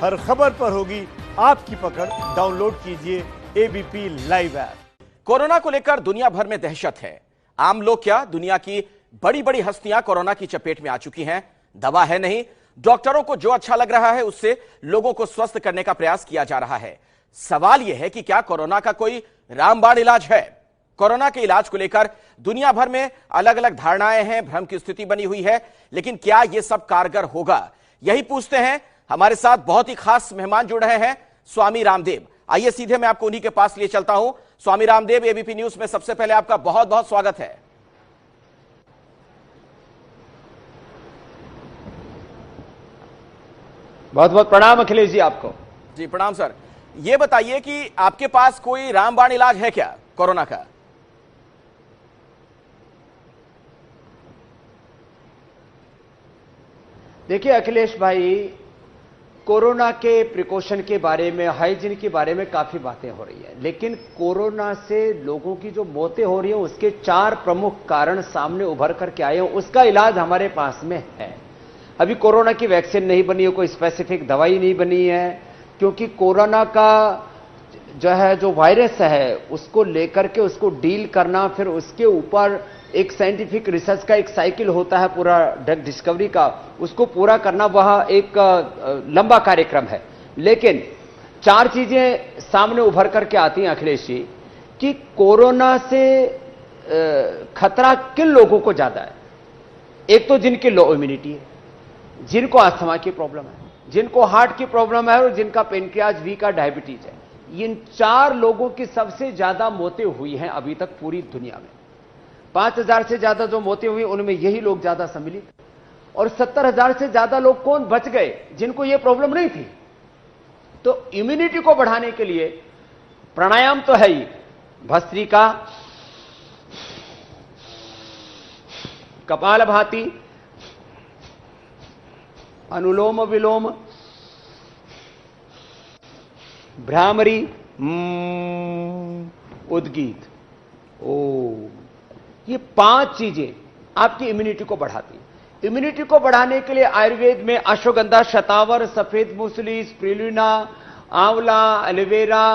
हर खबर पर होगी आपकी पकड़। डाउनलोड कीजिए एबीपी लाइव ऐप। कोरोना को लेकर दुनिया भर में दहशत है। आम लोग क्या, दुनिया की बड़ी बड़ी हस्तियां कोरोना की चपेट में आ चुकी हैं। दवा है नहीं, डॉक्टरों को जो अच्छा लग रहा है उससे लोगों को स्वस्थ करने का प्रयास किया जा रहा है। सवाल यह है कि क्या कोरोना का कोई रामबाण इलाज है? कोरोना के इलाज को लेकर दुनिया भर में अलग अलग धारणाएं हैं, भ्रम की स्थिति बनी हुई है, लेकिन क्या यह सब कारगर होगा? यही पूछते हैं। हमारे साथ बहुत ही खास मेहमान जुड़ रहे हैं, स्वामी रामदेव। आइए सीधे मैं आपको उन्हीं के पास लिए चलता हूं। स्वामी रामदेव, एबीपी न्यूज में सबसे पहले आपका बहुत बहुत स्वागत है। बहुत बहुत प्रणाम अखिलेश जी आपको। जी प्रणाम सर। यह बताइए कि आपके पास कोई रामबाण इलाज है क्या कोरोना का? देखिए अखिलेश भाई, कोरोना के प्रिकॉशन के बारे में, हाइजीन के बारे में काफी बातें हो रही है, लेकिन कोरोना से लोगों की जो मौतें हो रही हैं उसके 4 प्रमुख कारण सामने उभर करके आए हैं। उसका इलाज हमारे पास में है। अभी कोरोना की वैक्सीन नहीं बनी है, कोई स्पेसिफिक दवाई नहीं बनी है, क्योंकि कोरोना का जो वायरस है उसको लेकर के उसको डील करना, फिर उसके ऊपर एक साइंटिफिक रिसर्च का एक साइकिल होता है पूरा ड्रग डिस्कवरी का, उसको पूरा करना वह एक लंबा कार्यक्रम है। लेकिन 4 चीजें सामने उभर करके आती हैं अखिलेश जी कि कोरोना से खतरा किन लोगों को ज्यादा है। एक तो जिनकी लो इम्यूनिटी है, जिनको अस्थमा की प्रॉब्लम है, जिनको हार्ट की प्रॉब्लम है और जिनका पेनक्रियाज वीक है, डायबिटीज है। इन 4 लोगों की सबसे ज्यादा मौतें हुई हैं अभी तक पूरी दुनिया में। 5000 से ज्यादा जो मौतें हुई उनमें यही लोग ज्यादा सम्मिलित, और 70,000 से ज्यादा लोग कौन बच गए जिनको यह प्रॉब्लम नहीं थी। तो इम्यूनिटी को बढ़ाने के लिए प्राणायाम तो है ही, भस्त्रिका, कपालभाति, अनुलोम विलोम, भ्रामरी, उद्गीत, ओम, ये 5 चीजें आपकी इम्यूनिटी को बढ़ाती हैं। इम्यूनिटी को बढ़ाने के लिए आयुर्वेद में अश्वगंधा, शतावर, सफेद मूसली, स्पिरुलिना, आंवला, एलोवेरा,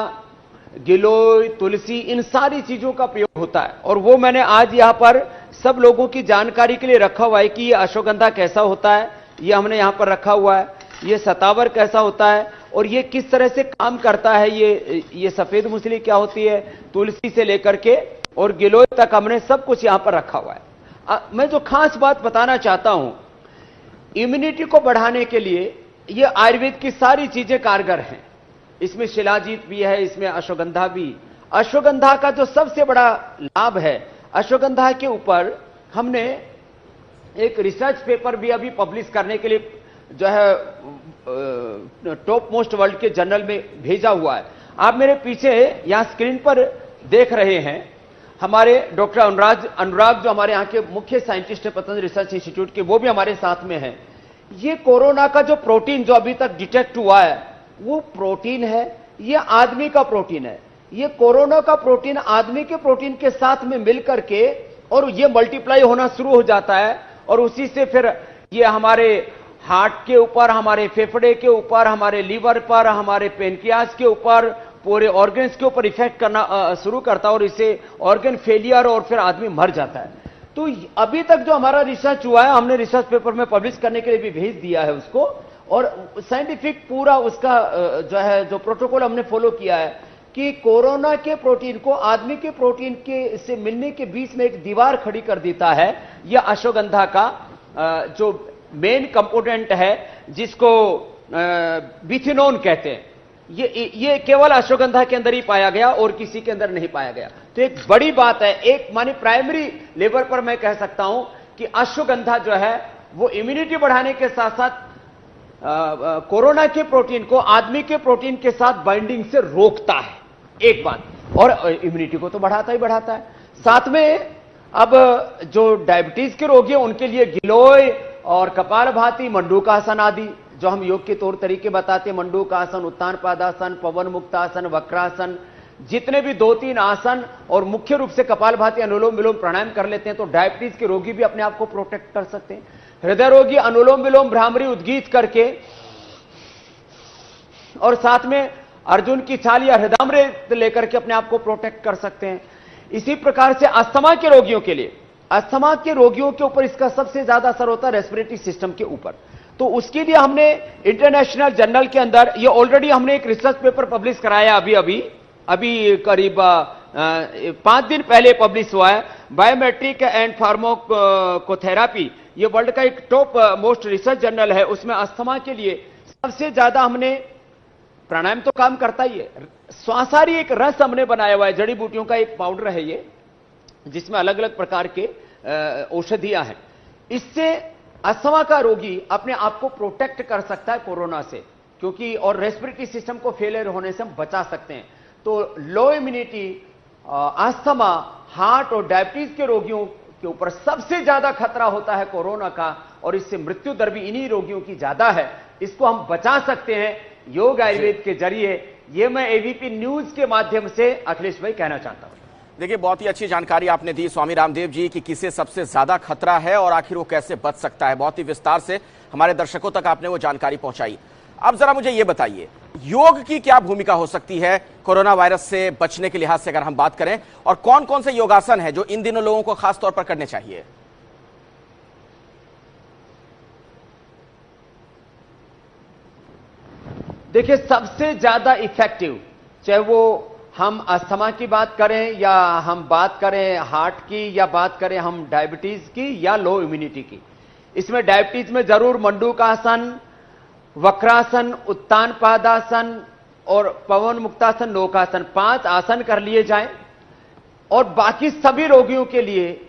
गिलोय, तुलसी, इन सारी चीजों का प्रयोग होता है। और वो मैंने आज यहां पर सब लोगों की जानकारी के लिए रखा हुआ है कि ये अश्वगंधा कैसा होता है, ये हमने यहां पर रखा हुआ है। ये शतावर कैसा होता है और ये किस तरह से काम करता है। ये सफेद मूसली क्या होती है, तुलसी से लेकर के और गिलोय तक हमने सब कुछ यहां पर रखा हुआ है। मैं जो खास बात बताना चाहता हूं, इम्यूनिटी को बढ़ाने के लिए ये आयुर्वेद की सारी चीजें कारगर हैं। इसमें शिलाजीत भी है, इसमें अश्वगंधा भी। अश्वगंधा का जो सबसे बड़ा लाभ है, अश्वगंधा के ऊपर हमने एक रिसर्च पेपर भी अभी पब्लिश करने के लिए जो है टॉप मोस्ट वर्ल्ड के जर्नल में भेजा हुआ है। आप मेरे पीछे यहां स्क्रीन पर देख रहे हैं, हमारे डॉक्टर अनुराग जो हमारे यहां के मुख्य साइंटिस्ट है पतंजलि रिसर्च इंस्टीट्यूट के, वो भी हमारे साथ में हैं। ये कोरोना का जो प्रोटीन जो अभी तक डिटेक्ट हुआ है वो प्रोटीन है, ये आदमी का प्रोटीन है। ये कोरोना का प्रोटीन आदमी के प्रोटीन के साथ में मिलकर के और ये मल्टीप्लाई होना शुरू हो जाता है, और उसी से फिर ये हमारे हार्ट के ऊपर, हमारे फेफड़े के ऊपर, हमारे लीवर पर, हमारे पेनक्रियाज के ऊपर, पूरे ऑर्गन्स के ऊपर इफेक्ट करना शुरू करता है, और इससे ऑर्गन फेलियर और फिर आदमी मर जाता है। तो अभी तक जो हमारा रिसर्च हुआ है, हमने रिसर्च पेपर में पब्लिश करने के लिए भी भेज दिया है उसको, और साइंटिफिक पूरा उसका जो प्रोटोकॉल हमने फॉलो किया है कि कोरोना के प्रोटीन को आदमी के प्रोटीन के से मिलने के बीच में एक दीवार खड़ी कर देता है। यह अश्वगंधा का जो मेन कंपोनेंट है, जिसको बिथिनोन कहते हैं, ये केवल अश्वगंधा के अंदर ही पाया गया और किसी के अंदर नहीं पाया गया। तो एक बड़ी बात है, एक माने प्राइमरी लेवल पर मैं कह सकता हूं कि अश्वगंधा जो है वो इम्यूनिटी बढ़ाने के साथ साथ कोरोना के प्रोटीन को आदमी के प्रोटीन के साथ बाइंडिंग से रोकता है, एक बात, और इम्यूनिटी को तो बढ़ाता ही बढ़ाता है। साथ में अब जो डायबिटीज के रोगी हैं उनके लिए गिलोय और कपालभाति, मंडूकासन आदि जो हम योग के तौर तरीके बताते हैं, मंडूकासन, उत्तान पादासन, पवन मुक्तासन, वक्रासन, जितने भी 2-3 आसन और मुख्य रूप से कपालभाति, अनुलोम विलोम, प्राणायाम कर लेते हैं तो डायबिटीज के रोगी भी अपने आप को प्रोटेक्ट कर सकते हैं। हृदय रोगी अनुलोम विलोम, भ्रामरी, उद्गीत करके और साथ में अर्जुन की छाल या हृदयामृत लेकर के अपने आप को प्रोटेक्ट कर सकते हैं। इसी प्रकार से अस्थमा के रोगियों के लिए, अस्थमा के रोगियों के ऊपर इसका सबसे ज्यादा असर होता है रेस्पिरेटरी सिस्टम के ऊपर। तो उसके लिए हमने इंटरनेशनल जर्नल के अंदर ये ऑलरेडी हमने एक रिसर्च पेपर पब्लिश कराया, अभी करीब 5 दिन पहले पब्लिश हुआ है। बायोमेट्रिक एंड फार्माकोथेरेपी, ये वर्ल्ड का एक टॉप मोस्ट रिसर्च जर्नल है। उसमें अस्थमा के लिए सबसे ज्यादा हमने, प्राणायाम तो काम करता ही है, श्वासाहारी एक रस हमने बनाया हुआ है, जड़ी बूटियों का एक पाउडर है ये, जिसमें अलग अलग प्रकार के औषधियां हैं। इससे अस्थमा का रोगी अपने आप को प्रोटेक्ट कर सकता है कोरोना से, क्योंकि और रेस्पिरेटरी सिस्टम को फेलियर होने से हम बचा सकते हैं। तो लो इम्यूनिटी, अस्थमा, हार्ट और डायबिटीज के रोगियों के ऊपर सबसे ज्यादा खतरा होता है कोरोना का, और इससे मृत्यु दर भी इन्हीं रोगियों की ज्यादा है। इसको हम बचा सकते हैं योग आयुर्वेद के जरिए। ये मैं एबीपी न्यूज के माध्यम से अखिलेश भाई कहना चाहता हूं। देखिए, बहुत ही अच्छी जानकारी आपने दी स्वामी रामदेव जी कि किसे सबसे ज्यादा खतरा है और आखिर वो कैसे बच सकता है। बहुत ही विस्तार से हमारे दर्शकों तक आपने वो जानकारी पहुंचाई। अब जरा मुझे ये बताइए, योग की क्या भूमिका हो सकती है कोरोना वायरस से बचने के लिहाज से अगर हम बात करें, और कौन कौन से योगासन है जो इन दिनों लोगों को खास तौर पर करने चाहिए? देखिए, सबसे ज्यादा इफेक्टिव, चाहे वो हम अस्थमा की बात करें या हम बात करें हार्ट की या बात करें हम डायबिटीज की या लो इम्यूनिटी की, इसमें डायबिटीज में जरूर मंडूकासन, वक्रासन, उत्तान पादासन और पवन मुक्तासन, नौकासन, 5 आसन कर लिए जाएं। और बाकी सभी रोगियों के लिए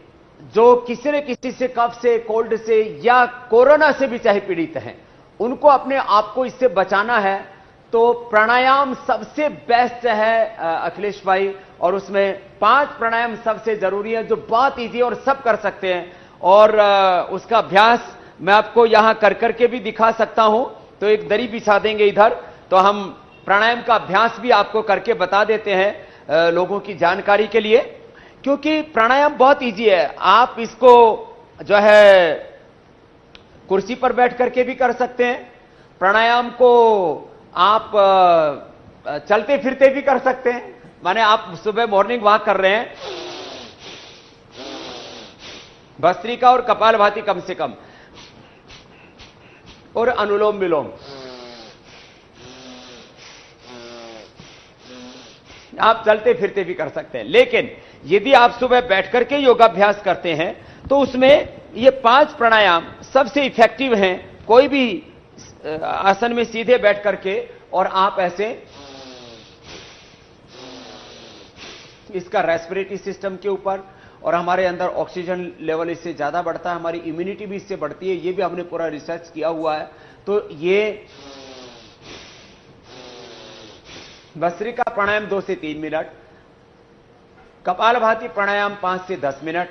जो किसी न किसी से कफ से, कोल्ड से या कोरोना से भी चाहे पीड़ित हैं, उनको अपने आप को इससे बचाना है तो प्राणायाम सबसे बेस्ट है अखिलेश भाई। और उसमें 5 प्राणायाम सबसे जरूरी है जो बहुत इजी और सब कर सकते हैं। और उसका अभ्यास मैं आपको यहां कर करके भी दिखा सकता हूं। तो एक दरी बिछा देंगे इधर, तो हम प्राणायाम का अभ्यास भी आपको करके बता देते हैं लोगों की जानकारी के लिए, क्योंकि प्राणायाम बहुत इजी है। आप इसको जो है कुर्सी पर बैठ करके भी कर सकते हैं। प्राणायाम को आप चलते फिरते भी कर सकते हैं। माने आप सुबह मॉर्निंग वॉक कर रहे हैं, भस्त्रिका और कपालभाति कम से कम, और अनुलोम विलोम आप चलते फिरते भी कर सकते हैं। लेकिन यदि आप सुबह बैठ करके योगाभ्यास करते हैं तो उसमें ये 5 प्राणायाम सबसे इफेक्टिव हैं। कोई भी आसन में सीधे बैठ करके और आप ऐसे इसका रेस्पिरेटरी सिस्टम के ऊपर, और हमारे अंदर ऑक्सीजन लेवल इससे ज्यादा बढ़ता है, हमारी इम्यूनिटी भी इससे बढ़ती है। ये भी हमने पूरा रिसर्च किया हुआ है। तो ये भस्त्रिका प्राणायाम 2 से 3 मिनट, कपालभाति प्राणायाम 5 से 10 मिनट।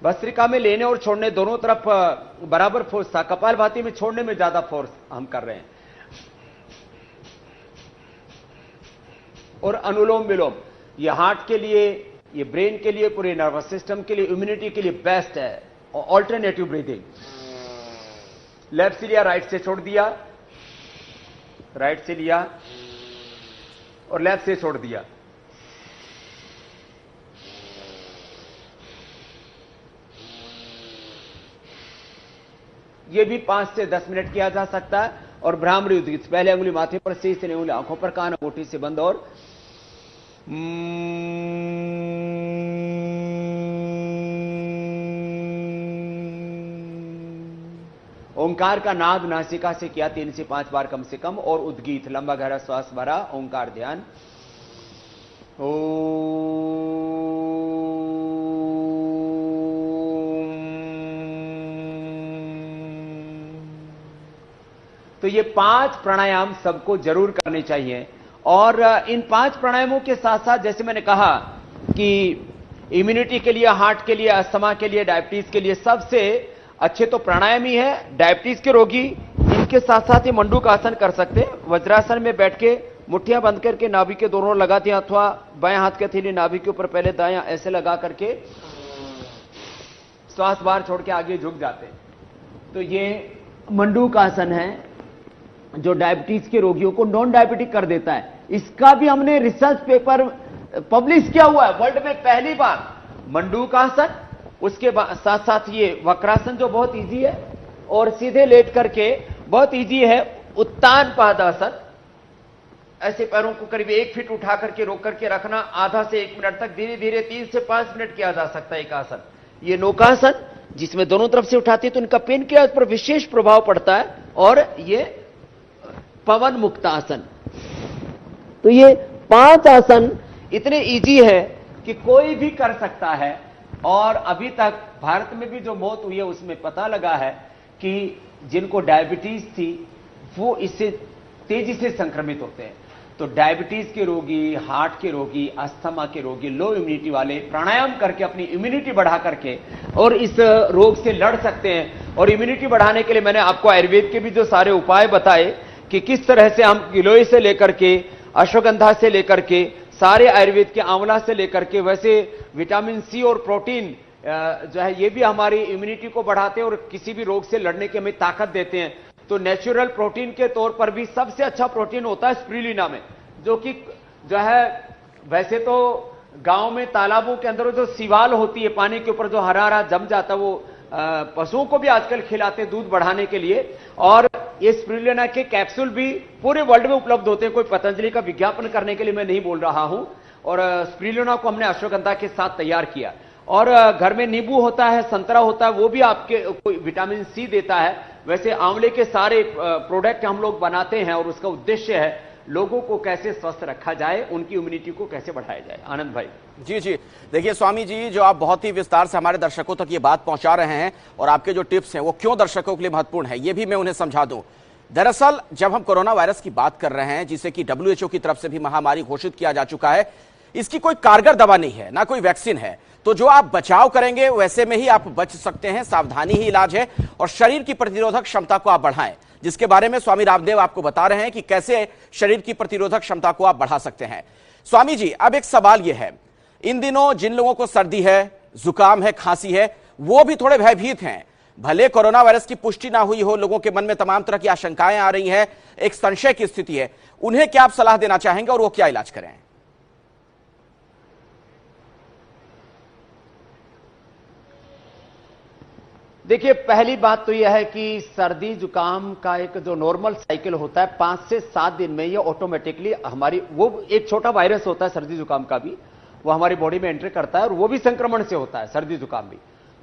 भस्त्रिका में लेने और छोड़ने दोनों तरफ बराबर फोर्स था, कपालभाति में छोड़ने में ज्यादा फोर्स हम कर रहे हैं। और अनुलोम विलोम, ये हार्ट के लिए, ये ब्रेन के लिए, पूरे नर्वस सिस्टम के लिए, इम्यूनिटी के लिए बेस्ट है। ऑल्टरनेटिव ब्रीदिंग, लेफ्ट से लिया, राइट से छोड़ दिया, राइट से लिया और लेफ्ट से छोड़ दिया। यह भी 5 से 10 मिनट किया जा सकता है। और भ्रामरी उद्गीत, पहले अंगुली माथे पर, शेष उंगली आंखों पर, कान अंगूठी से बंद, और ओंकार का नाद नासिका से किया 3 से 5 बार कम से कम। और उद्गीत, लंबा गहरा श्वास भरा, ओंकार ध्यान, तो ये 5 प्राणायाम सबको जरूर करने चाहिए। और इन 5 प्राणायामों के साथ साथ, जैसे मैंने कहा कि इम्यूनिटी के लिए, हार्ट के लिए, अस्थमा के लिए, डायबिटीज के लिए सबसे अच्छे तो प्राणायाम ही है। डायबिटीज के रोगी इनके साथ साथ ये मंडूक आसन कर सकते हैं। वज्रासन में बैठ के मुट्ठियां बंद करके नाभि के दोनों लगाते हैं, अथवा बाएं हाथ के हथेली नाभि के ऊपर, पहले दायां ऐसे लगा करके श्वास बाहर छोड़ के आगे झुक जाते हैं। तो ये मंडूक आसन है। जो डायबिटीज के रोगियों को नॉन डायबिटिक कर देता है। इसका भी हमने रिसर्च पेपर पब्लिश किया हुआ है। वर्ल्ड में पहली बार मंडूकासन, उसके साथ साथ ये वक्रासन जो बहुत इजी है और सीधे लेट करके बहुत इजी है, उत्तान पादासन, ऐसे पैरों को करीब 1 फीट उठा करके रोक करके रखना, आधा से 1 मिनट तक, धीरे धीरे 3 से 5 मिनट किया जा सकता है एक आसन। ये नौकासन जिसमें दोनों तरफ से उठाते हैं तो इनका पेन के पर विशेष प्रभाव पड़ता है, और ये पवन मुक्त आसन। तो ये 5 आसन इतने इजी है कि कोई भी कर सकता है, और अभी तक भारत में भी जो मौत हुई है उसमें पता लगा है कि जिनको डायबिटीज थी वो इससे तेजी से संक्रमित होते हैं। तो डायबिटीज के रोगी, हार्ट के रोगी, अस्थमा के रोगी, लो इम्यूनिटी वाले प्राणायाम करके अपनी इम्यूनिटी बढ़ा करके और इस रोग से लड़ सकते हैं। और इम्यूनिटी बढ़ाने के लिए मैंने आपको आयुर्वेद के भी जो सारे उपाय बताए कि किस तरह से हम गिलोय से लेकर के, अश्वगंधा से लेकर के, सारे आयुर्वेद के आंवला से लेकर के, वैसे विटामिन सी और प्रोटीन जो है ये भी हमारी इम्यूनिटी को बढ़ाते हैं और किसी भी रोग से लड़ने की हमें ताकत देते हैं। तो नेचुरल प्रोटीन के तौर पर भी सबसे अच्छा प्रोटीन होता है स्पिरुलिना में, जो कि जो है वैसे तो गांव में तालाबों के अंदर जो सिवाल होती है पानी के ऊपर जो हरा हरा जम जाता है, वो पशुओं को भी आजकल खिलाते हैं दूध बढ़ाने के लिए। और ये स्पिरुलिना के कैप्सूल भी पूरे वर्ल्ड में उपलब्ध होते हैं, कोई पतंजलि का विज्ञापन करने के लिए मैं नहीं बोल रहा हूं। और स्पिरुलिना को हमने अश्वगंधा के साथ तैयार किया। और घर में नींबू होता है, संतरा होता है, वो भी आपके कोई विटामिन सी देता है। वैसे आंवले के सारे प्रोडक्ट हम लोग बनाते हैं और उसका उद्देश्य है लोगों को कैसे स्वस्थ रखा जाए, उनकी इम्यूनिटी को कैसे बढ़ाया जाए। आनंद भाई। जी जी, देखिए स्वामी जी, जो आप बहुत ही विस्तार से हमारे दर्शकों तक ये बात पहुंचा रहे हैं और आपके जो टिप्स हैं वो क्यों दर्शकों के लिए महत्वपूर्ण है, ये भी मैं उन्हें समझा दूं। दरअसल जब हम कोरोना वायरस की बात कर रहे हैं, जिसे कि WHO की तरफ से भी महामारी घोषित किया जा चुका है, इसकी कोई कारगर दवा नहीं है, ना कोई वैक्सीन है। तो जो आप बचाव करेंगे वैसे में ही आप बच सकते हैं, सावधानी ही इलाज है, और शरीर की प्रतिरोधक क्षमता को आप बढ़ाएं, जिसके बारे में स्वामी रामदेव आपको बता रहे हैं कि कैसे शरीर की प्रतिरोधक क्षमता को आप बढ़ा सकते हैं। स्वामी जी, अब एक सवाल यह है, इन दिनों जिन लोगों को सर्दी है, जुकाम है, खांसी है, वो भी थोड़े भयभीत हैं। भले कोरोना वायरस की पुष्टि ना हुई हो, लोगों के मन में तमाम तरह की आशंकाएं आ रही हैं, एक संशय की स्थिति है, उन्हें क्या आप सलाह देना चाहेंगे और वो क्या इलाज करें? देखिए, पहली बात तो यह है कि सर्दी जुकाम का एक जो नॉर्मल साइकिल होता है 5 से 7 दिन में ये ऑटोमेटिकली हमारी, वो एक छोटा वायरस होता है सर्दी जुकाम का भी, वो हमारी बॉडी में एंट्री करता है और वो भी संक्रमण से होता है, सर्दी जुकाम भी।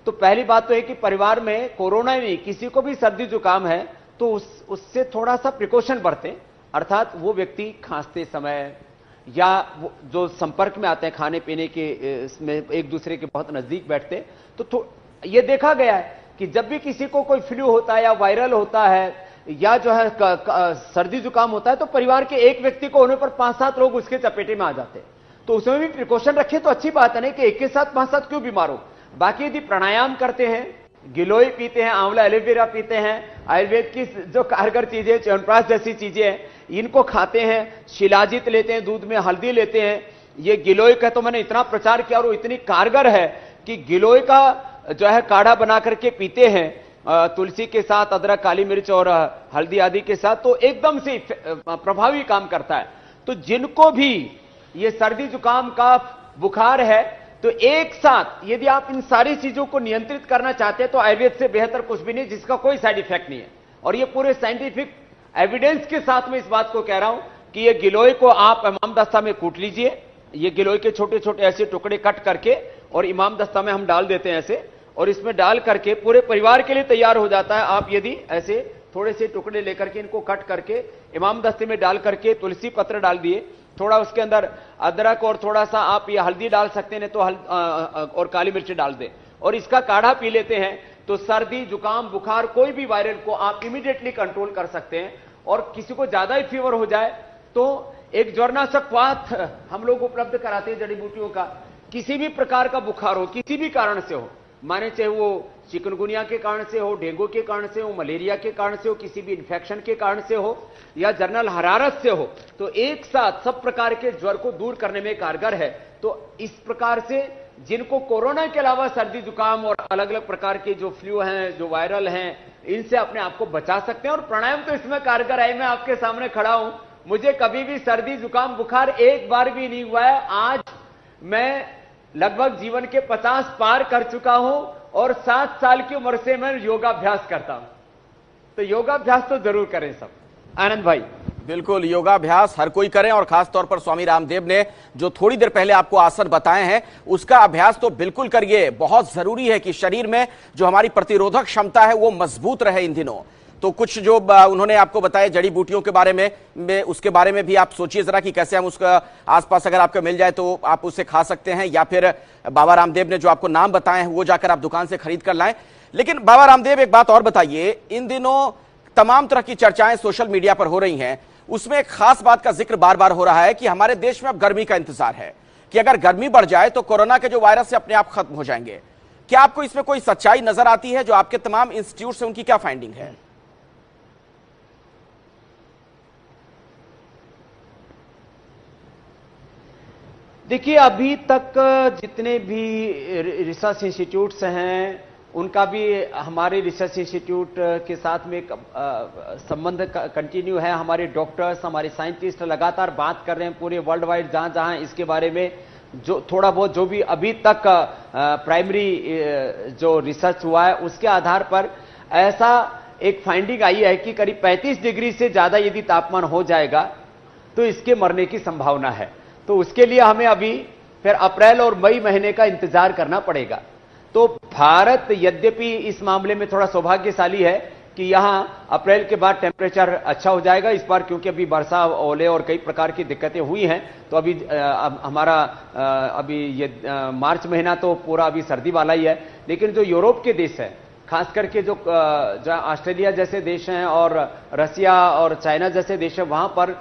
तो पहली बात तो है कि परिवार में कोरोना नहीं, किसी को भी सर्दी जुकाम है तो उससे थोड़ा सा प्रिकॉशन बरतें। अर्थात वो व्यक्ति खांसते समय या जो संपर्क में आते हैं खाने पीने के इसमें एक दूसरे के बहुत नजदीक बैठते, तो ये देखा गया है कि जब भी किसी को कोई फ्लू होता है या वायरल होता है या जो है सर्दी जुकाम होता है, तो परिवार के एक व्यक्ति को होने पर 5-7 लोग उसके चपेटे में आ जाते हैं। तो उसमें भी प्रिकॉशन रखें तो अच्छी बात है, नहीं कि एक के साथ 5-7 क्यों बीमार हो। बाकी यदि प्राणायाम करते हैं, गिलोय पीते हैं, आंवला एलोवेरा पीते हैं, आयुर्वेद की जो कारगर चीजें, च्यवनप्राश जैसी चीजें हैं, इनको खाते हैं, शिलाजीत लेते हैं, दूध में हल्दी लेते हैं, ये गिलोय का तो मैंने इतना प्रचार किया और वो इतनी कारगर है कि गिलोय का जो है काढ़ा बना करके पीते हैं तुलसी के साथ, अदरक, काली मिर्च और हल्दी आदि के साथ, तो एकदम से प्रभावी काम करता है। तो जिनको भी ये सर्दी जुकाम का बुखार है, तो एक साथ यदि आप इन सारी चीजों को नियंत्रित करना चाहते हैं तो आयुर्वेद से बेहतर कुछ भी नहीं, जिसका कोई साइड इफेक्ट नहीं है। और ये पूरे साइंटिफिक एविडेंस के साथ में इस बात को कह रहा हूं कि ये गिलोय को आप इमाम दस्ता में कूट लीजिए, ये गिलोय के छोटे छोटे ऐसे टुकड़े कट करके और इमाम दस्ता में हम डाल देते हैं ऐसे, और इसमें डाल करके पूरे परिवार के लिए तैयार हो जाता है। आप यदि ऐसे थोड़े से टुकड़े लेकर के इनको कट करके इमाम दस्ते में डाल करके तुलसी पत्र डाल दिए, थोड़ा उसके अंदर अदरक और थोड़ा सा आप ये हल्दी डाल सकते हैं, तो और काली मिर्च डाल दें और इसका काढ़ा पी लेते हैं, तो सर्दी जुकाम बुखार कोई भी वायरल को आप इमीडिएटली कंट्रोल कर सकते हैं। और किसी को ज्यादा ही फीवर हो जाए तो एक ज्वरनाशक क्वाथ हम लोग उपलब्ध कराते हैं जड़ी बूटियों का। किसी भी प्रकार का बुखार हो, किसी भी कारण से हो, माने चाहे वो चिकनगुनिया के कारण से हो, डेंगू के कारण से हो, मलेरिया के कारण से हो, किसी भी इन्फेक्शन के कारण से हो या जनरल हरारत से हो, तो एक साथ सब प्रकार के ज्वर को दूर करने में कारगर है। तो इस प्रकार से जिनको कोरोना के अलावा सर्दी जुकाम और अलग अलग प्रकार के जो फ्लू हैं, जो वायरल हैं, इनसे अपने आप को बचा सकते हैं। और प्राणायाम तो इसमें कारगर है। मैं आपके सामने खड़ा हूं, मुझे कभी भी सर्दी जुकाम बुखार एक बार भी नहीं हुआ है। आज मैं लगभग जीवन के 50 पार कर चुका हूं और 7 साल की उम्र से मैं योगाभ्यास करता हूं। तो योगाभ्यास तो जरूर करें सब। आनंद भाई, बिल्कुल, योगाभ्यास हर कोई करें और खास तौर पर स्वामी रामदेव ने जो थोड़ी देर पहले आपको आसन बताए हैं उसका अभ्यास तो बिल्कुल करिए। बहुत जरूरी है कि शरीर में जो हमारी प्रतिरोधक क्षमता है वो मजबूत रहे इन दिनों। तो कुछ जो उन्होंने आपको बताया जड़ी बूटियों के बारे में उसके बारे में भी आप सोचिए जरा कि कैसे हम उसका आसपास अगर आपको मिल जाए तो आप उसे खा सकते हैं, या फिर बाबा रामदेव ने जो आपको नाम बताए हैं वो जाकर आप दुकान से खरीद कर लाएं। लेकिन बाबा रामदेव, एक बात और बताइए, इन दिनों तमाम तरह की चर्चाएं सोशल मीडिया पर हो रही हैं, उसमें एक खास बात का जिक्र बार बार हो रहा है कि हमारे देश में अब गर्मी का इंतजार है, कि अगर गर्मी बढ़ जाए तो कोरोना के जो वायरस से अपने आप खत्म हो जाएंगे। क्या आपको इसमें कोई सच्चाई नजर आती है? जो आपके तमाम इंस्टीट्यूट से उनकी क्या फाइंडिंग है? देखिए, अभी तक जितने भी रिसर्च इंस्टीट्यूट्स हैं उनका भी हमारे रिसर्च इंस्टीट्यूट के साथ में एक संबंध कंटिन्यू है। हमारे डॉक्टर्स, हमारे साइंटिस्ट लगातार बात कर रहे हैं पूरे वर्ल्ड वाइड, जहां जहां इसके बारे में जो थोड़ा बहुत जो भी अभी तक प्राइमरी जो रिसर्च हुआ है उसके आधार पर ऐसा एक फाइंडिंग आई है कि करीब 35 डिग्री से ज्यादा यदि तापमान हो जाएगा तो इसके मरने की संभावना है। तो उसके लिए हमें अभी फिर अप्रैल और मई महीने का इंतजार करना पड़ेगा। तो भारत यद्यपि इस मामले में थोड़ा सौभाग्यशाली है कि यहां अप्रैल के बाद टेम्परेचर अच्छा हो जाएगा इस बार, क्योंकि अभी वर्षा, ओले और कई प्रकार की दिक्कतें हुई हैं। तो अभी हमारा अभी ये मार्च महीना तो पूरा अभी सर्दी वाला ही है। लेकिन जो यूरोप के देश हैं, खास करके जो ऑस्ट्रेलिया जैसे देश हैं और रसिया और चाइना जैसे देश हैं, वहां पर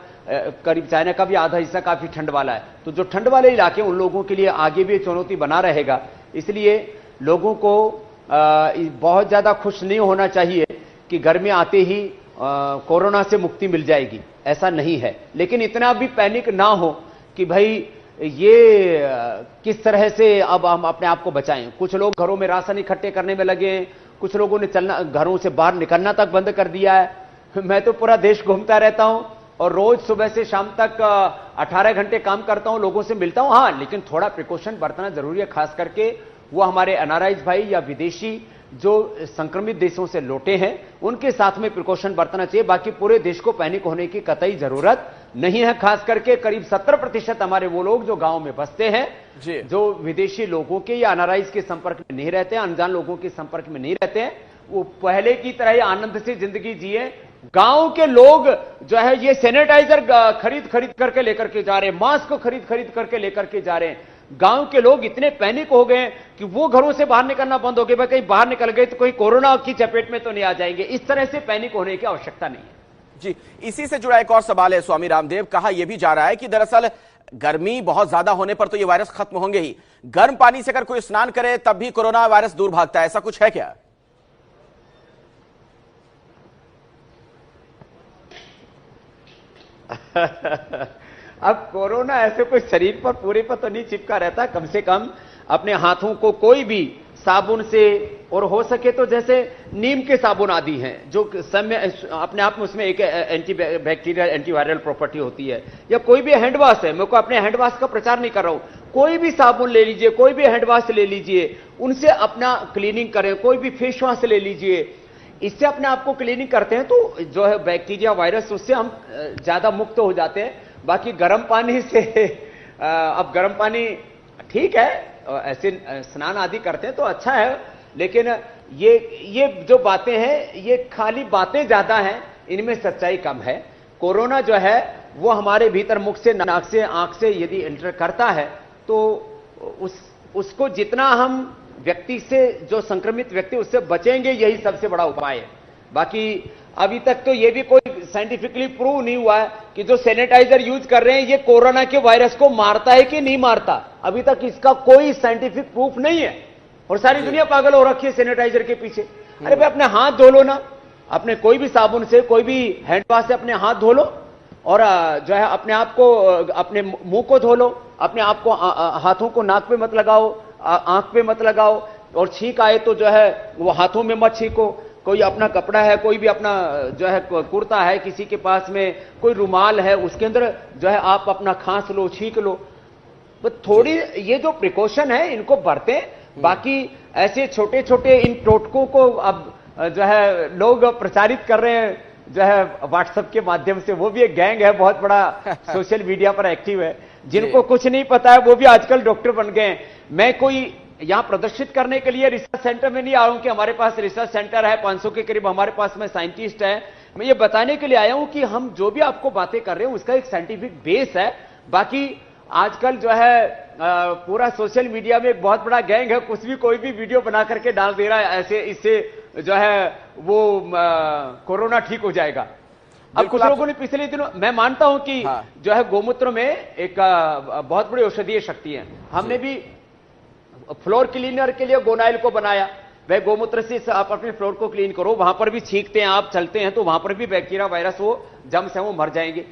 करीब चाइना का भी आधा हिस्सा काफी ठंड वाला है। तो जो ठंड वाले इलाके, उन लोगों के लिए आगे भी चुनौती बना रहेगा। इसलिए लोगों को बहुत ज्यादा खुश नहीं होना चाहिए कि गर्मी आते ही कोरोना से मुक्ति मिल जाएगी, ऐसा नहीं है। लेकिन इतना भी पैनिक ना हो कि भाई ये किस तरह से अब हम अपने आप को बचाएं। कुछ लोग घरों में राशन इकट्ठे करने में लगे हैं, कुछ लोगों ने घरों से बाहर निकलना तक बंद कर दिया है। मैं तो पूरा देश घूमता रहता हूं और रोज सुबह से शाम तक 18 घंटे काम करता हूं, लोगों से मिलता हूं। हाँ, लेकिन थोड़ा प्रिकॉशन बरतना जरूरी है, खास करके वो हमारे एनआरआईज भाई या विदेशी जो संक्रमित देशों से लौटे हैं उनके साथ में प्रिकॉशन बरतना चाहिए। बाकी पूरे देश को पैनिक होने की कतई जरूरत नहीं है। खास करके करीब 70% हमारे वो लोग जो गांव में बसते हैं, जो विदेशी लोगों के या एनआरआईज के संपर्क में नहीं रहते हैं, अनजान लोगों के संपर्क में नहीं रहते हैं, वो पहले की तरह ही आनंद से जिंदगी जिए। गांव के लोग जो है ये सैनिटाइजर खरीद करके लेकर के जा रहे हैं, मास्क खरीद करके लेकर के जा रहे हैं। गांव के लोग इतने पैनिक हो गए कि वो घरों से बाहर निकलना बंद हो गए। भाई कहीं बाहर निकल गए तो कोई कोरोना की चपेट में तो नहीं आ जाएंगे। इस तरह से पैनिक होने की आवश्यकता नहीं है। जी, इसी से जुड़ा एक और सवाल है स्वामी रामदेव। कहा यह भी जा रहा है कि दरअसल गर्मी बहुत ज्यादा होने पर तो ये वायरस खत्म होंगे ही, गर्म पानी से अगर कोई स्नान करे तब भी कोरोना वायरस दूर भागता है, ऐसा कुछ है क्या? अब कोरोना ऐसे कोई शरीर पर पूरे पर तो नहीं चिपका रहता। कम से कम अपने हाथों को कोई भी साबुन से, और हो सके तो जैसे नीम के साबुन आदि हैं जो समय अपने आप में उसमें एक एंटी बैक्टीरियल एंटीवायरल प्रॉपर्टी होती है, या कोई भी हैंड वॉश है, मैं को अपने हैंड वॉश का प्रचार नहीं कर रहा हूं, कोई भी साबुन ले लीजिए, कोई भी हैंड वॉश ले लीजिए, उनसे अपना क्लीनिंग करें। कोई भी फेस वॉश ले लीजिए, इससे अपने आप को क्लीनिंग करते हैं तो जो है बैक्टीरिया वायरस उससे हम ज्यादा मुक्त हो जाते हैं। बाकी गर्म पानी से अब गर्म पानी ठीक है, ऐसे स्नान आदि करते हैं तो अच्छा है, लेकिन ये जो बातें हैं ये खाली बातें ज्यादा हैं, इनमें सच्चाई कम है। कोरोना जो है वो हमारे भीतर मुख से, नाक से, आंख से यदि एंटर करता है तो उसको जितना हम व्यक्ति से, जो संक्रमित व्यक्ति उससे बचेंगे, यही सबसे बड़ा उपाय है। बाकी अभी तक तो ये भी कोई साइंटिफिकली प्रूव नहीं हुआ है कि जो सैनिटाइजर यूज कर रहे हैं ये कोरोना के वायरस को मारता है कि नहीं मारता। अभी तक इसका कोई साइंटिफिक प्रूफ नहीं है और सारी दुनिया पागल हो रखी है सैनिटाइजर के पीछे। अरे भाई अपने हाथ धो लो ना, अपने कोई भी साबुन से, कोई भी हैंड वॉश से अपने हाथ धो लो, और जो है अपने आप को, अपने मुंह को धो लो, अपने आप को, हाथों को नाक पे मत लगाओ, आंख पे मत लगाओ, और छींक आए तो जो है वो हाथों में मत छींको। कोई अपना कपड़ा है, कोई भी अपना जो है कुर्ता है, किसी के पास में कोई रुमाल है, उसके अंदर जो है आप अपना खांस लो, छींक लो। बस थोड़ी ये जो प्रिकॉशन है इनको बरतें। बाकी ऐसे छोटे छोटे इन टोटकों को अब जो है लोग प्रचारित कर रहे हैं जो है व्हाट्सएप के माध्यम से। वो भी एक गैंग है, बहुत बड़ा सोशल मीडिया पर एक्टिव है। जिनको कुछ नहीं पता है वो भी आजकल डॉक्टर बन गए हैं। मैं कोई यहां प्रदर्शित करने के लिए रिसर्च सेंटर में नहीं आया हूं कि हमारे पास रिसर्च सेंटर है, 500 के करीब हमारे पास में साइंटिस्ट है। मैं ये बताने के लिए आया हूं कि हम जो भी आपको बातें कर रहे हैं उसका एक साइंटिफिक बेस है। बाकी आजकल जो है पूरा सोशल मीडिया में एक बहुत बड़ा गैंग है, कुछ भी कोई भी वीडियो बना करके डाल दे रहा है ऐसे, इससे जो है वो कोरोना ठीक हो जाएगा। अब कुछ लोगों ने पिछले दिनों, मैं मानता हूं कि जो है गोमूत्र में एक बहुत बड़ी औषधीय शक्ति है। हमने भी फ्लोर क्लीनर के लिए गोनाइल को बनाया। वह गोमूत्र से आप अपने फ्लोर को क्लीन करो, वहां पर भी छींकते हैं आप, चलते हैं तो वहां पर भी बैक्टीरिया वायरस वो जम्स है वो मर जाएंगे।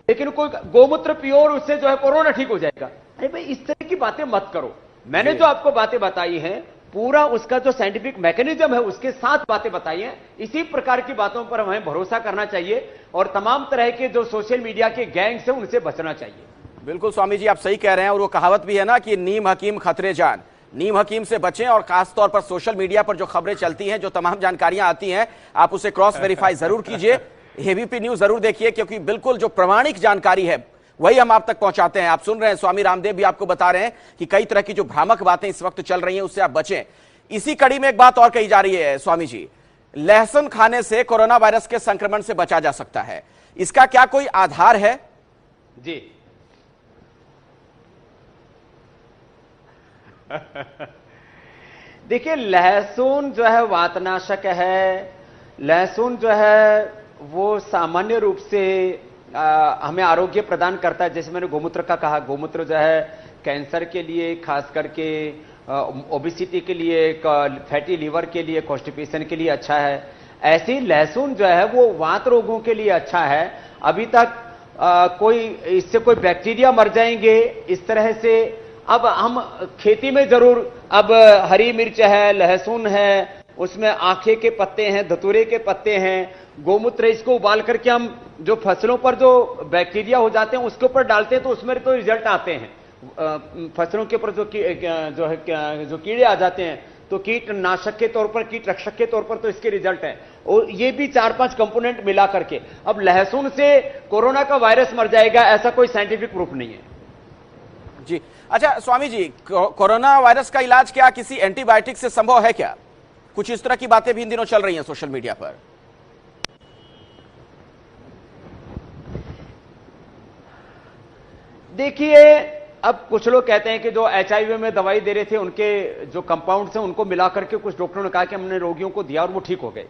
लेकिन कोई गोमूत्र पियो और उससे जो है कोरोना ठीक हो जाएगा। अरे भाई इस तरह की बातें मत करो। मैंने जो आपको बातें बताई हैं पूरा उसका जो साइंटिफिक मैकेनिज्म है उसके साथ बातें बताई हैं। इसी प्रकार की बातों पर हमें भरोसा करना चाहिए और तमाम तरह के जो सोशल मीडिया के गैंग्स हैं उनसे बचना चाहिए। बिल्कुल स्वामी जी, आप सही कह रहे हैं। और वो कहावत भी है ना कि नीम हकीम खतरे जान। नीम हकीम से बचें और खासतौर पर सोशल मीडिया पर जो खबरें चलती हैं, जो तमाम जानकारियां आती हैं, आप उसे क्रॉस वेरीफाई जरूर कीजिए। एबीपी न्यूज जरूर देखिए, क्योंकि बिल्कुल जो प्रमाणिक जानकारी है वही हम आप तक पहुंचाते हैं। आप सुन रहे हैं स्वामी रामदेव भी आपको बता रहे हैं कि कई तरह की जो भ्रामक बातें इस वक्त चल रही हैं उससे आप बचें। इसी कड़ी में एक बात और कही जा रही है स्वामी जी, लहसुन खाने से कोरोना वायरस के संक्रमण से बचा जा सकता है। इसका क्या कोई आधार है? जी देखिए, लहसुन जो है वातनाशक है। लहसुन जो है वो सामान्य रूप से हमें आरोग्य प्रदान करता है। जैसे मैंने गोमूत्र का कहा, गोमूत्र जो है कैंसर के लिए, खास करके ओबेसिटी के लिए, फैटी लीवर के लिए, कॉन्स्टिपेशन के लिए अच्छा है। ऐसे ही लहसुन जो है वो वात रोगों के लिए अच्छा है। अभी तक कोई इससे कोई बैक्टीरिया मर जाएंगे इस तरह से। अब हम खेती में जरूर, अब हरी मिर्च है, लहसुन है, उसमें आखे के पत्ते हैं, धतूरे के पत्ते हैं, गोमूत्र, इसको उबाल करके हम जो फसलों पर जो बैक्टीरिया हो जाते हैं उसके ऊपर डालते हैं तो उसमें तो रिजल्ट आते हैं। फसलों के ऊपर जो कीड़े आ जाते हैं तो कीटनाशक के तौर पर, कीट रक्षक के तौर पर तो इसके रिजल्ट है। और ये भी 4-5 कंपोनेंट मिला करके। अब लहसुन से कोरोना का वायरस मर जाएगा ऐसा कोई साइंटिफिक प्रूफ नहीं है। जी अच्छा स्वामी जी, कोरोना वायरस का इलाज क्या किसी एंटीबायोटिक से संभव है क्या? कुछ इस तरह की बातें भी इन दिनों चल रही हैं सोशल मीडिया पर। देखिए, अब कुछ लोग कहते हैं कि जो HIV में दवाई दे रहे थे उनके जो कंपाउंड्स हैं उनको मिलाकर के कुछ डॉक्टरों ने कहा कि हमने रोगियों को दिया और वो ठीक हो गए।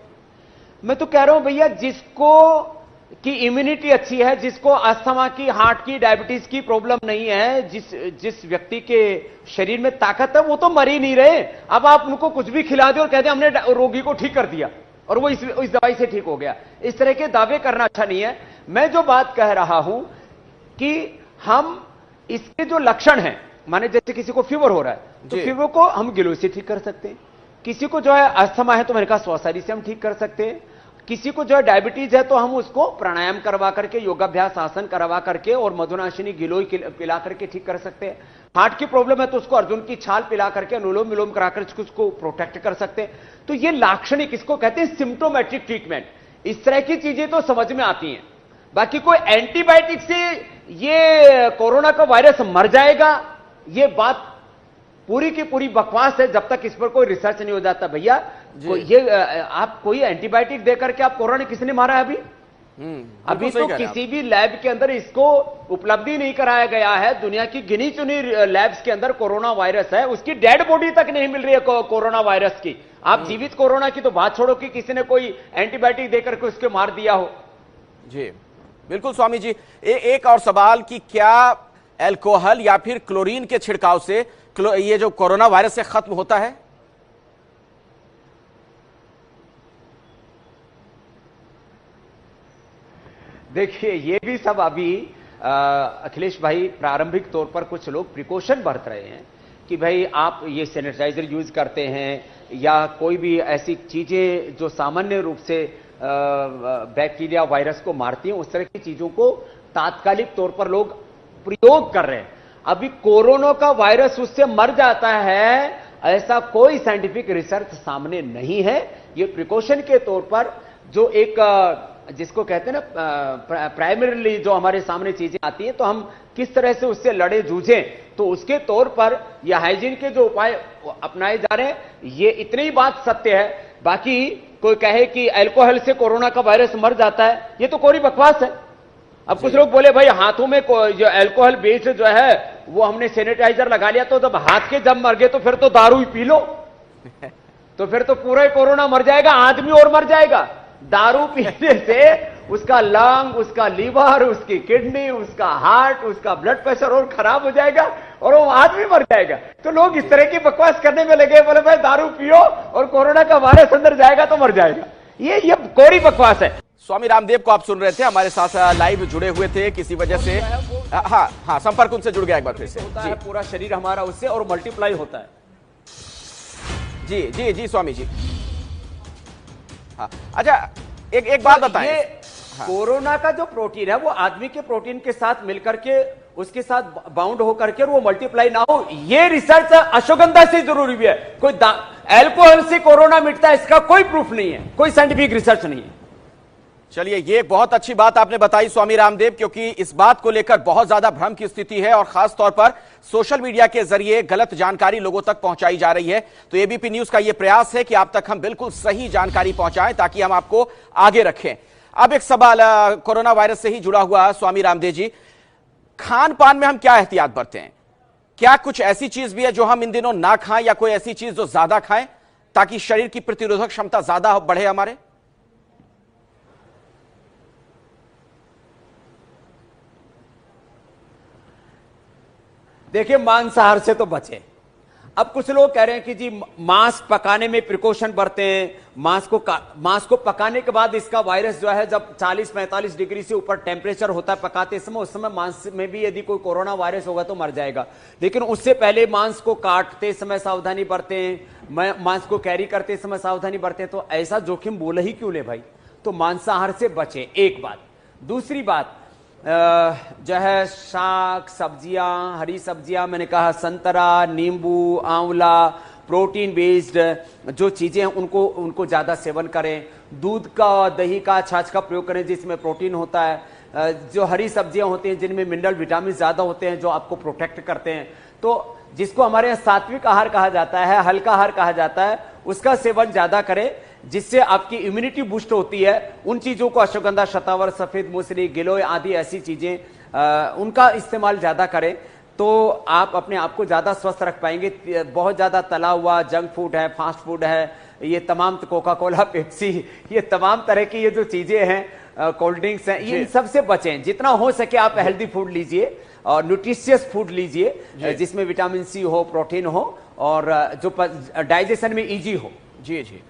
मैं तो कह रहा हूं भैया, जिसको की इम्यूनिटी अच्छी है, जिसको अस्थमा की, हार्ट की, डायबिटीज की प्रॉब्लम नहीं है, जिस व्यक्ति के शरीर में ताकत है, वो तो मर ही नहीं रहे। अब आप उनको कुछ भी खिला दो और कहते हैं हमने रोगी को ठीक कर दिया और वो इस दवाई से ठीक हो गया। इस तरह के दावे करना अच्छा नहीं है। मैं जो बात कह रहा हूं कि हम इसके जो लक्षण हैं, माने जैसे किसी को फीवर हो रहा है तो फीवर को हम गिलोय से ठीक कर सकते हैं। किसी को जो है अस्थमा है तो मैंने कहा श्वासारी से हम ठीक कर सकते हैं। किसी को जो है डायबिटीज है तो हम उसको प्राणायाम करवा करके, योगाभ्यास, आसन करवा करके और मधुनाशिनी गिलोय पिला करके ठीक कर सकते हैं। हार्ट की प्रॉब्लम है तो उसको अर्जुन की छाल पिला करके, अनुलोम विलोम कराकर उसको प्रोटेक्ट कर सकते हैं। तो ये लाक्षणिक, इसको कहते हैं सिम्टोमेटिक ट्रीटमेंट। इस तरह की चीजें तो समझ में आती हैं। बाकी कोई एंटीबायोटिक से ये कोरोना का वायरस मर जाएगा, ये बात पूरी की पूरी बकवास है जब तक इस पर कोई रिसर्च नहीं हो जाता। भैया ये आप कोई एंटीबायोटिक देकर के आप कोरोना किसने मारा है अभी तो किसी भी लैब के अंदर इसको उपलब्धि नहीं कराया गया है। दुनिया की गिनी चुनी लैब्स के अंदर कोरोना वायरस है, उसकी डेड बॉडी तक नहीं मिल रही है कोरोना वायरस की। आप जीवित कोरोना की तो बात छोड़ो कि किसी ने कोई एंटीबायोटिक देकर के उसके मार दिया हो। जी बिल्कुल स्वामी जी। एक और सवाल कि क्या अल्कोहल या फिर क्लोरीन के छिड़काव से ये जो कोरोना वायरस से खत्म होता है? देखिए, ये भी सब अभी अखिलेश भाई प्रारंभिक तौर पर कुछ लोग प्रिकॉशन बरत रहे हैं कि भाई आप ये सैनिटाइजर यूज करते हैं या कोई भी ऐसी चीजें जो सामान्य रूप से बैक्टीरिया वायरस को मारती हैं, उस तरह की चीजों को तात्कालिक तौर पर लोग प्रयोग कर रहे हैं। अभी कोरोना का वायरस उससे मर जाता है, ऐसा कोई साइंटिफिक रिसर्च सामने नहीं है। ये प्रिकॉशन के तौर पर जो एक जिसको कहते हैं ना प्राइमरीली जो हमारे सामने चीजें आती हैं, तो हम किस तरह से उससे लड़े जूझें, तो उसके तौर पर यह हाइजीन के जो उपाय अपनाए जा रहे हैं, ये इतनी ही बात सत्य है। बाकी कोई कहे कि अल्कोहल से कोरोना का वायरस मर जाता है, ये तो कोरी बकवास है। अब कुछ लोग बोले भाई हाथों में जो अल्कोहल बेस्ड जो है वो हमने सैनिटाइजर लगा लिया, तो जब हाथ के जब मर गए तो फिर तो दारू ही पी लो, तो फिर तो पूरा ही कोरोना मर जाएगा, आदमी और मर जाएगा। दारू पीने से उसका लंग, उसका लीवर, उसकी किडनी, उसका हार्ट, उसका ब्लड प्रेशर और खराब हो जाएगा और वो आदमी मर जाएगा। तो लोग इस तरह की बकवास करने में लगे, बोले भाई दारू पियो और कोरोना का वायरस अंदर जाएगा तो मर जाएगा। ये कोरी बकवास है। स्वामी रामदेव को आप सुन रहे थे, हमारे साथ लाइव जुड़े हुए थे, किसी वजह से हाँ संपर्क उनसे जुड़ गया एक बार फिर से। होता है पूरा शरीर हमारा उससे और मल्टीप्लाई होता है। जी जी जी स्वामी जी। हाँ अच्छा, एक बात बताएं। हाँ। कोरोना का जो प्रोटीन है वो आदमी के प्रोटीन के साथ मिलकर के उसके साथ बाउंड होकर के वो मल्टीप्लाई ना हो, ये रिसर्च अश्वगंधा से जरूरी भी है। कोई अल्कोहल से कोरोना मिटता है इसका कोई प्रूफ नहीं है, कोई साइंटिफिक रिसर्च नहीं है। चलिए, ये बहुत अच्छी बात आपने बताई स्वामी रामदेव, क्योंकि इस बात को लेकर बहुत ज्यादा भ्रम की स्थिति है और खास तौर पर सोशल मीडिया के जरिए गलत जानकारी लोगों तक पहुंचाई जा रही है। तो एबीपी न्यूज का यह प्रयास है कि आप तक हम बिल्कुल सही जानकारी पहुंचाएं ताकि हम आपको आगे रखें। अब एक सवाल कोरोना वायरस से ही जुड़ा हुआ, स्वामी रामदेव जी, खान पान में हम क्या एहतियात बरतें? क्या कुछ ऐसी चीज भी है जो हम इन दिनों ना खाएं या कोई ऐसी चीज जो ज्यादा खाएं ताकि शरीर की प्रतिरोधक क्षमता ज्यादा बढ़े हमारे? देखिए, मांसाहार से तो बचे। अब कुछ लोग कह रहे हैं कि जी मांस पकाने में प्रिकॉशन बरतें, मांस को पकाने के बाद इसका वायरस जो है जब 40-45 डिग्री से ऊपर टेम्परेचर होता है पकाते समय, उस समय मांस में भी यदि कोई कोरोना वायरस होगा तो मर जाएगा। लेकिन उससे पहले मांस को काटते समय सावधानी बरतें, मांस को कैरी करते समय सावधानी बरतें। तो ऐसा जोखिम बोले ही क्यों ले भाई? तो मांसाहार से बचे, एक बात। दूसरी बात जो है शाक सब्जियां, हरी सब्जियां, मैंने कहा संतरा, नींबू, आंवला, प्रोटीन बेस्ड जो चीजें हैं उनको ज्यादा सेवन करें। दूध का, दही का, छाछ का प्रयोग करें जिसमें प्रोटीन होता है। जो हरी सब्जियां होती हैं जिनमें मिनरल विटामिन ज्यादा होते हैं जो आपको प्रोटेक्ट करते हैं। तो जिसको हमारे यहाँ सात्विक आहार कहा जाता है, हल्का आहार कहा जाता है, उसका सेवन ज्यादा करें जिससे आपकी इम्यूनिटी बूस्ट होती है। उन चीजों को अश्वगंधा, शतावर, सफेद मूसली, गिलोय आदि ऐसी चीजें उनका इस्तेमाल ज्यादा करें तो आप अपने आप को ज्यादा स्वस्थ रख पाएंगे। बहुत ज्यादा तला हुआ जंक फूड है, फास्ट फूड है, ये तमाम कोका कोला, पेप्सी, ये तमाम तरह की ये जो चीजें हैं, कोल्ड ड्रिंक्स हैं, ये सबसे बचें। जितना हो सके आप हेल्दी फूड लीजिए और न्यूट्रिशियस फूड लीजिए जिसमें विटामिन सी हो, प्रोटीन हो और जो डाइजेशन में इजी हो। जी जी,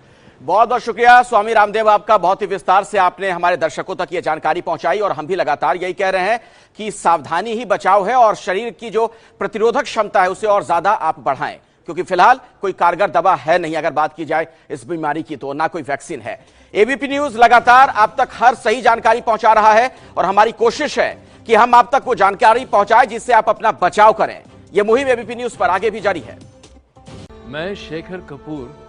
बहुत बहुत शुक्रिया स्वामी रामदेव आपका। बहुत ही विस्तार से आपने हमारे दर्शकों तक ये जानकारी पहुंचाई और हम भी लगातार यही कह रहे हैं कि सावधानी ही बचाव है और शरीर की जो प्रतिरोधक क्षमता है उसे और ज्यादा आप बढ़ाएं, क्योंकि फिलहाल कोई कारगर दवा है नहीं अगर बात की जाए इस बीमारी की, तो ना कोई वैक्सीन है। एबीपी न्यूज लगातार आप तक हर सही जानकारी पहुंचा रहा है और हमारी कोशिश है कि हम आप तक वो जानकारी पहुंचाएं जिससे आप अपना बचाव करें। यह मुहिम एबीपी न्यूज पर आगे भी जारी है। मैं शेखर कपूर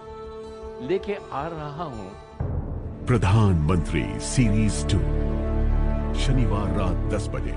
लेके आ रहा हूं प्रधानमंत्री सीरीज 2 शनिवार रात 10 बजे।